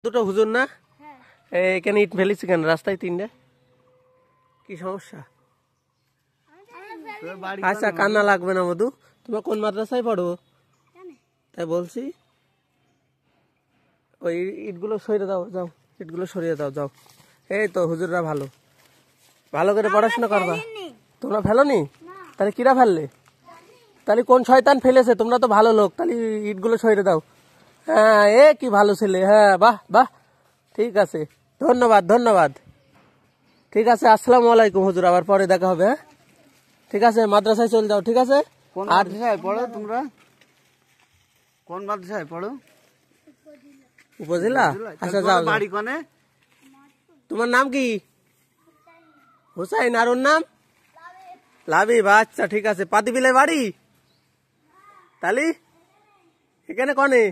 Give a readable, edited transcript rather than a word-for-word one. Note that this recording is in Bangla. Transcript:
দুটো হুজুর না? এখানে ইট ফেলেছি কেন রাস্তায় তিনটে? কি সমস্যা? আচ্ছা কান্না লাগবে না মধু। তোমরা কোন মাদ্রাসায় পড়ো? তাই বলছি ওই ইটগুলো সরিয়ে দাও, যাও ইটগুলো সরিয়ে দাও, যাও। এই তো হুজুররা ভালো ভালো করে পড়াশোনা করবা। তোমরা ফেলোনি? তাহলে কিরা ফেললে? তাহলে কোন শয়তান ফেলেছে? তোমরা তো ভালো লোক, তাহলে ইটগুলো সরিয়ে দাও। হ্যাঁ এ কি ভালো ছেলে, হ্যাঁ বাহ বাহ, ঠিক আছে, ধন্যবাদ ধন্যবাদ। ঠিক আছে, আসসালামু আলাইকুম হুজুর, আবার পরে দেখা হবে। হ্যাঁ ঠিক আছে, মাদ্রাসায় চলে যাও। ঠিক আছে। কোন মাদ্রাসায় পড়ো তোমরা? কোন মাদ্রাসায় পড়ো? উপজেলা? আচ্ছা যাও। বাড়ি কোনে? তোমার নাম কি? হুসাইন। আর ওর নাম? লাবিব। আচ্ছা ঠিক আছে, পাতিবিলে বাড়ি? তালি এখানে কনে?